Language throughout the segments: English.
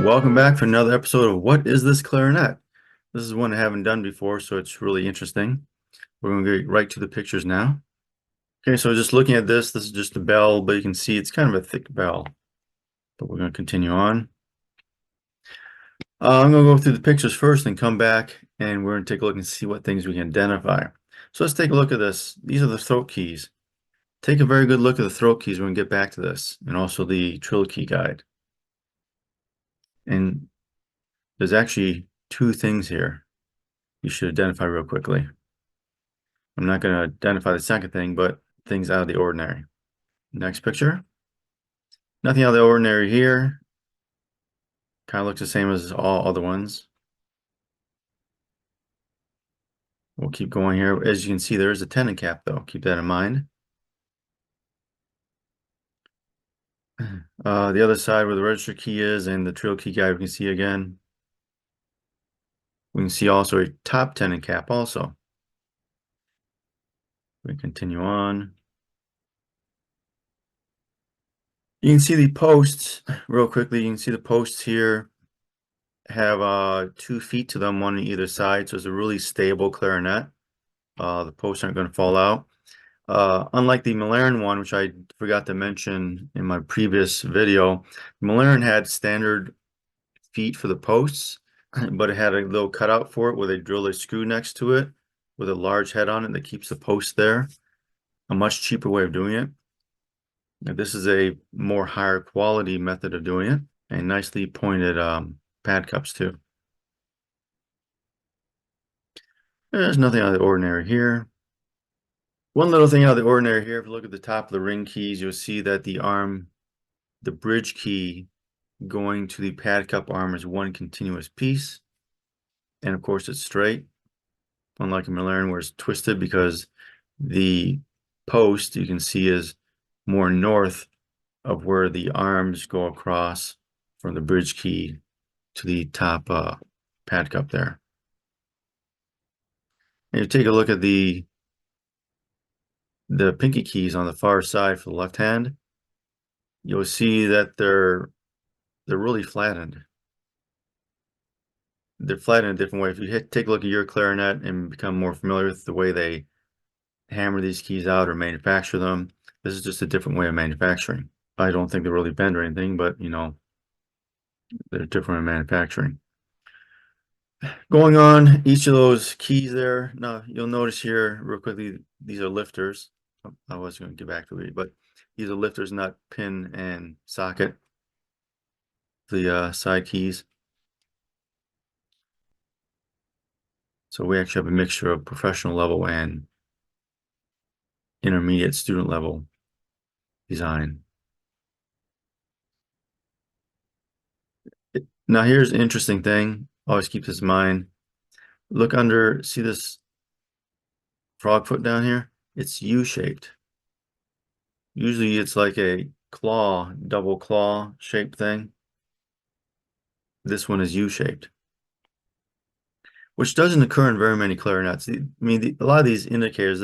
welcome back for another episode of What is this clarinet? This is one I haven't done before, so it's really interesting. We're going to get right to the pictures now. Okay, so just looking at this is just a bell, but you can see it's kind of a thick bell. But we're going to continue on. I'm going to go through the pictures first and come back, and we're going to take a look and see what things we can identify. So let's take a look at this. These are the throat keys. Take a very good look at the throat keys when we get back to this, and also the trill key guide. And there's actually two things here you should identify real quickly. I'm not going to identify the second thing, but things out of the ordinary. Next picture. Nothing out of the ordinary here. Kind of looks the same as all other ones. We'll keep going here. As you can see, there is a tenon cap, though. Keep that in mind. The other side where the register key is and the trill key guide, we can see again. We can see also a top tenon cap also. We continue on. You can see the posts real quickly. You can see the posts here have 2 feet to them, one on either side, so it's a really stable clarinet. The posts aren't going to fall out. Unlike the Malern one, which I forgot to mention in my previous video, Malern had standard feet for the posts, but it had a little cutout for it where they drill a screw next to it with a large head on it that keeps the post there. A much cheaper way of doing it. Now, this is a more higher quality method of doing it, and nicely pointed pad cups too. There's nothing out of the ordinary here. One little thing out of the ordinary here, if you look at the top of the ring keys, you'll see that the bridge key going to the pad cup arm is one continuous piece. And of course it's straight, unlike a Malern where it's twisted because the post you can see is more north of where the arms go across from the bridge key to the top pad cup there. And you take a look at the pinky keys on the far side for the left hand, you'll see that they're really flattened. They're flattened in a different way. If you take a look at your clarinet and become more familiar with the way they hammer these keys out or manufacture them, this is just a different way of manufacturing. I don't think they really bend or anything, but you know, they're different in manufacturing. Going on each of those keys there, now you'll notice here real quickly, these are lifters. I was going to get back to it, but these are lifters, not pin and socket. The side keys. So we actually have a mixture of professional level and intermediate student level design. Now here's an interesting thing. Always keep this in mind. Look under, see this frog foot down here? It's U-shaped. Usually it's like a claw, double claw shaped thing. This one is U-shaped, which doesn't occur in very many clarinets. I mean, a lot of these indicators,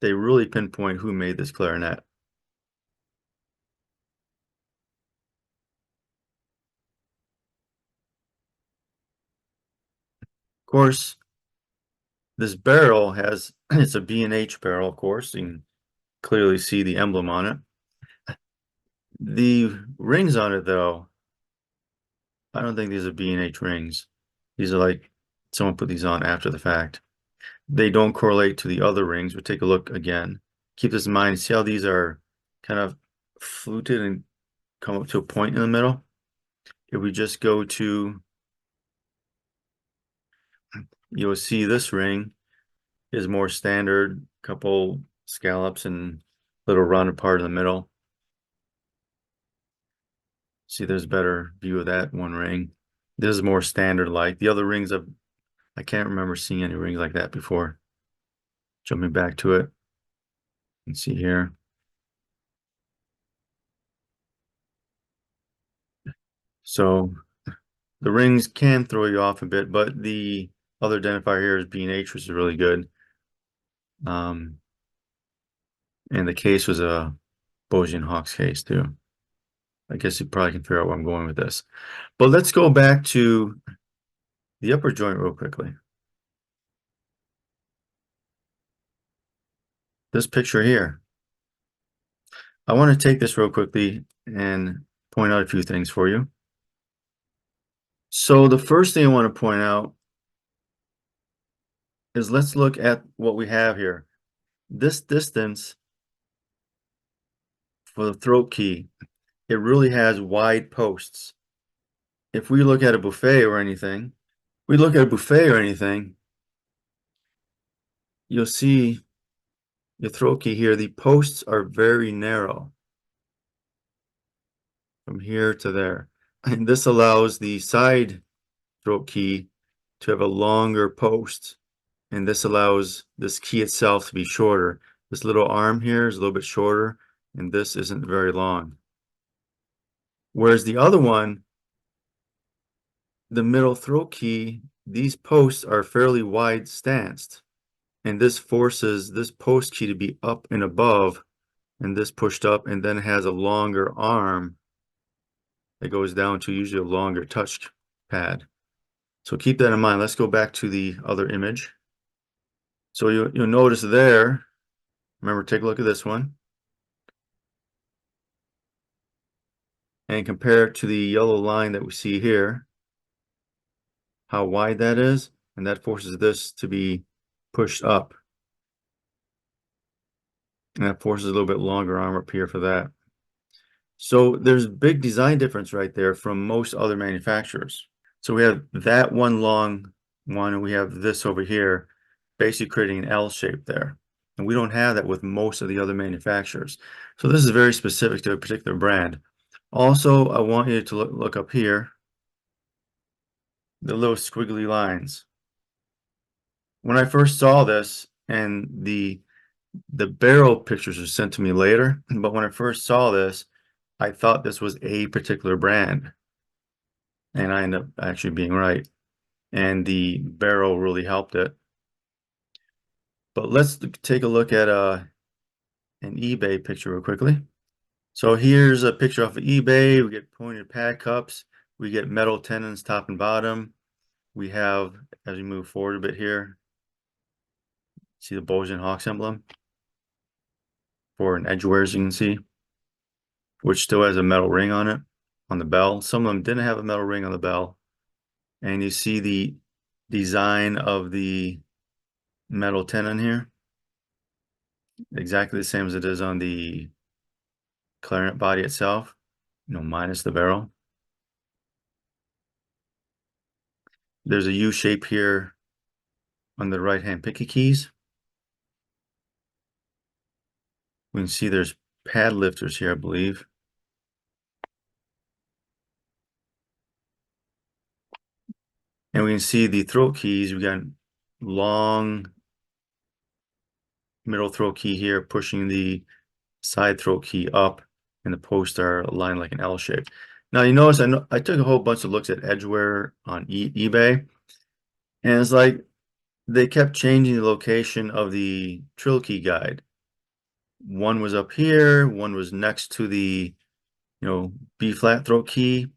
they really pinpoint who made this clarinet. Of course, this barrel has, it's a B&H barrel, of course. You can clearly see the emblem on it. The rings on it, though, I don't think these are B&H rings. These are like, someone put these on after the fact. They don't correlate to the other rings. We'll take a look again. Keep this in mind. See how these are kind of fluted and come up to a point in the middle? If we just go to, you'll see this ring is more standard, couple scallops and little rounded part in the middle. See, there's a better view of that one ring. This is more standard like. The other rings I can't remember seeing any rings like that before. Jumping back to it. You can see here. So the rings can throw you off a bit, but the other identifier here is B&H, which is really good. And the case was a Boosey Hawkes case too. I guess you probably can figure out where I'm going with this. But let's go back to the upper joint real quickly. This picture here. I want to take this real quickly and point out a few things for you. So the first thing I want to point out is let's look at what we have here. This distance for the throat key, it really has wide posts. If we look at a buffet or anything, you'll see your throat key here, the posts are very narrow from here to there. And this allows the side throat key to have a longer post. And this allows this key itself to be shorter. This little arm here is a little bit shorter, and this isn't very long. Whereas the other one, the middle throat key, these posts are fairly wide stanced. And this forces this post key to be up and above, and this pushed up, and then has a longer arm that goes down to usually a longer touch pad. So keep that in mind. Let's go back to the other image. So you'll notice there, remember, take a look at this one and compare it to the yellow line that we see here, how wide that is, and that forces this to be pushed up. And that forces a little bit longer arm up here for that. So there's big design difference right there from most other manufacturers. So we have that one long one, and we have this over here, basically creating an L shape there. And we don't have that with most of the other manufacturers. So this is very specific to a particular brand. Also, I want you to look up here, the little squiggly lines. When I first saw this, and the barrel pictures were sent to me later, but when I first saw this, I thought this was a particular brand. And I ended up actually being right. And the barrel really helped it. But let's take a look at an eBay picture real quickly. So here's a picture off of eBay. We get pointed pad cups. We get metal tenons top and bottom. We have, as we move forward a bit here, see the Boosey Hawkes emblem for an edgeware, as you can see, which still has a metal ring on it, on the bell. Some of them didn't have a metal ring on the bell. And you see the design of the metal tenon here, exactly the same as it is on the clarinet body itself, minus the barrel. There's a U shape here on the right-hand picky keys. We can see there's pad lifters here, I believe. And we can see the throat keys. We got long middle throat key here pushing the side throat key up, and the posts are aligned like an L shape. Now you notice I took a whole bunch of looks at edgeware on eBay, and it's like they kept changing the location of the trill key guide. One was up here, one was next to the B flat throat key.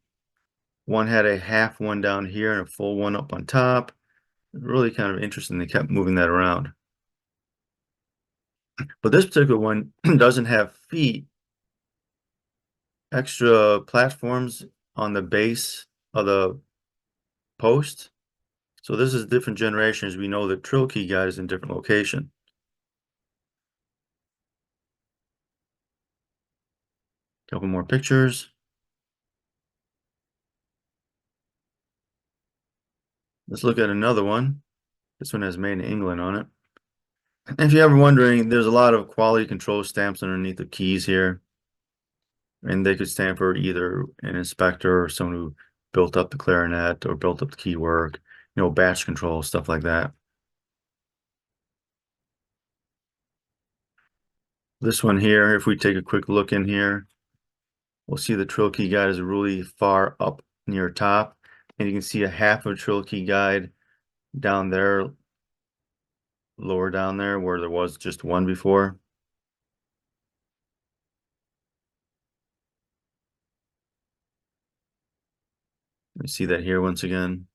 One had a half one down here and a full one up on top. Really kind of interesting. They kept moving that around. But this particular one doesn't have feet, extra platforms on the base of the post. So this is different generations. We know the trill key guide is in different location. Couple more pictures. Let's look at another one. This one has made in England on it. If you're ever wondering, there's a lot of quality control stamps underneath the keys here. And they could stand for either an inspector or someone who built up the clarinet or built up the key work, batch control, stuff like that. This one here, if we take a quick look in here, we'll see the trill key guide is really far up near top. And you can see a half of a trill key guide down there, lower down there where there was just one before. You see that here once again.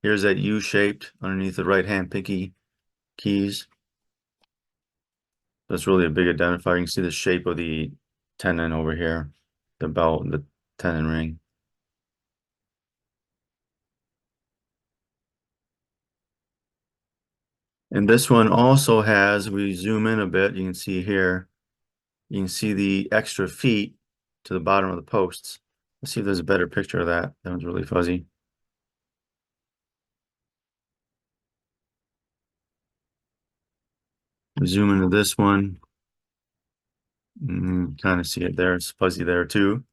Here's that U-shaped underneath the right-hand pinky keys. That's really a big identifier. You can see the shape of the tenon over here, the belt, the tenon ring. And this one also has, we zoom in a bit, you can see here, you can see the extra feet to the bottom of the posts. Let's see if there's a better picture of that. That one's really fuzzy. Zoom into this one. Kind of see it there. It's fuzzy there too.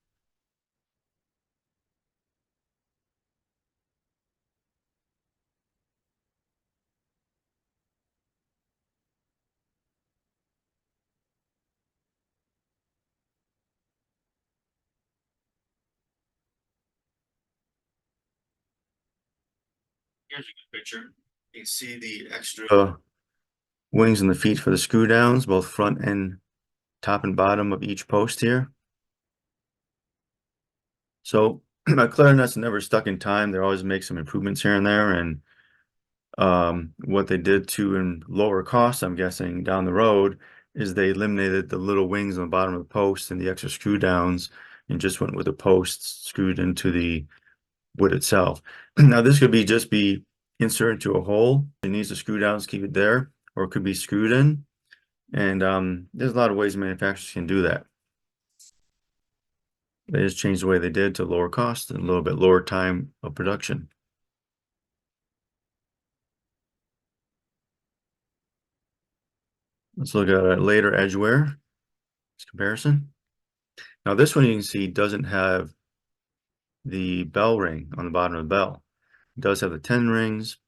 Here's a good picture. You can see the extra wings and the feet for the screw downs, both front and top and bottom of each post here. So my clarinets never stuck in time. They always make some improvements here and there. And what they did to lower costs, I'm guessing, down the road is they eliminated the little wings on the bottom of the post and the extra screw downs and just went with the posts screwed into the wood itself. Now this could be just be inserted into a hole. It needs the screw downs to keep it there, or it could be screwed in. And there's a lot of ways manufacturers can do that. They just changed the way they did to lower cost and a little bit lower time of production. Let's look at a later edgeware comparison. Now this one you can see doesn't have the bell ring on the bottom of the bell. It does have the 10 rings.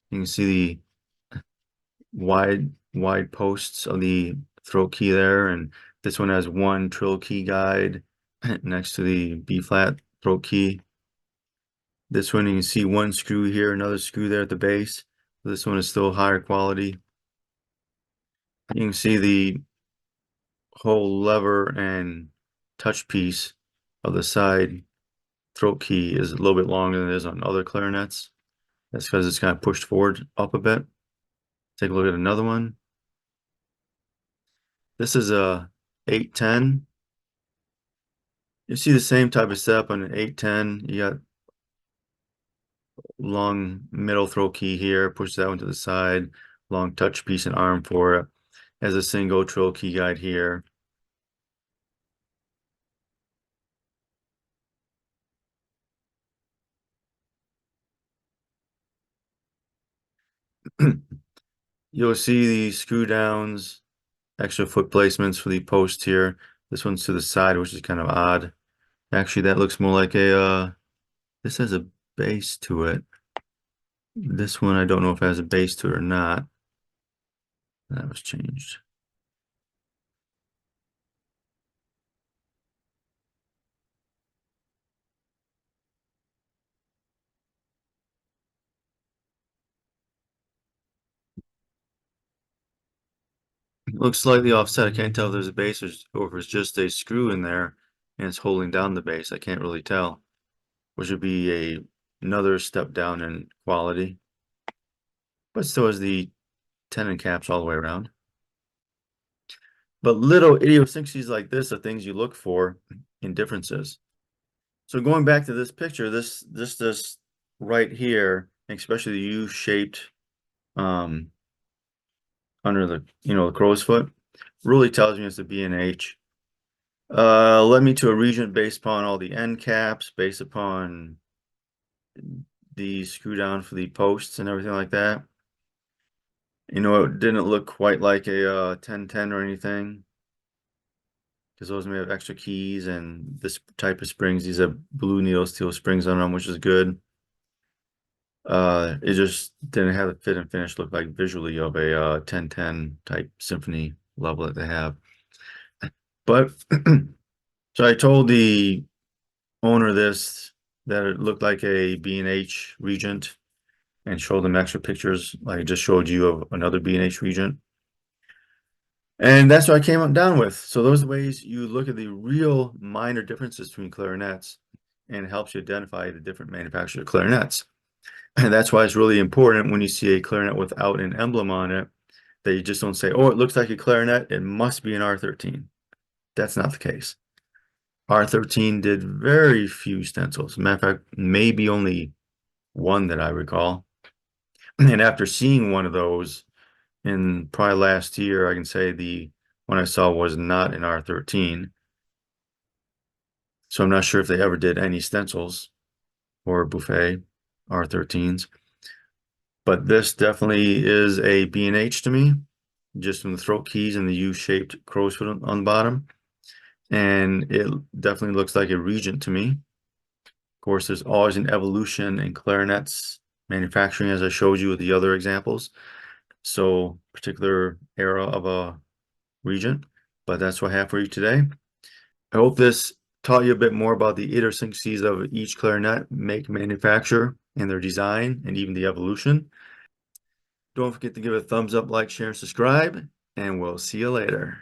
You can see the wide posts of the throat key there, and this one has one trill key guide next to the B flat throat key. This one you can see one screw here, another screw there at the base. This one is still higher quality. You can see the whole lever and touch piece of the side throat key is a little bit longer than it is on other clarinets. That's because it's kind of pushed forward up a bit. Take a look at another one. This is a 810. You see the same type of setup on an 810. You got long middle throat key here, push that one to the side, long touch piece and arm for it. Has a single trill key guide here. You'll see the screw downs, extra foot placements for the post here. This one's to the side, which is kind of odd. Actually, that looks more like a, this has a base to it. This one, I don't know if it has a base to it or not. That was changed. Looks slightly offset. I can't tell if there's a base or if it's just a screw in there and it's holding down the base. I can't really tell, which would be another step down in quality, but still has the tenon caps all the way around. But little idiosyncrasies like this are things you look for in differences. So going back to this picture, this right here, especially the U-shaped under the the crow's foot, really tells me it's a B&H. Led me to a Regent based upon all the end caps, based upon the screw down for the posts and everything like that. It didn't look quite like a 1010 or anything, because those may have extra keys and this type of springs. These have blue needle steel springs on them, which is good. It just didn't have the fit and finish look like visually of a 1010 type symphony level that they have. But so I told the owner this that it looked like a B&H Regent and showed them extra pictures like I just showed you of another B&H Regent. And that's what I came down with. So those are the ways you look at the real minor differences between clarinets and it helps you identify the different manufacturer clarinets. And that's why it's really important when you see a clarinet without an emblem on it, that you just don't say, oh, it looks like a clarinet, it must be an R13. That's not the case. R13 did very few stencils. Matter of fact, maybe only one that I recall. And after seeing one of those in probably last year, I can say the one I saw was not an R13. So I'm not sure if they ever did any stencils or buffet R13s. But this definitely is a B&H to me, just from the throat keys and the U-shaped crow's foot on the bottom. And it definitely looks like a Regent to me. Of course, there's always an evolution in clarinets manufacturing, as I showed you with the other examples. So particular era of a Regent, but that's what I have for you today. I hope this taught you a bit more about the idiosyncrasies of each clarinet, make, manufacture, and their design, and even the evolution. Don't forget to give it a thumbs up, like, share, and subscribe, and we'll see you later.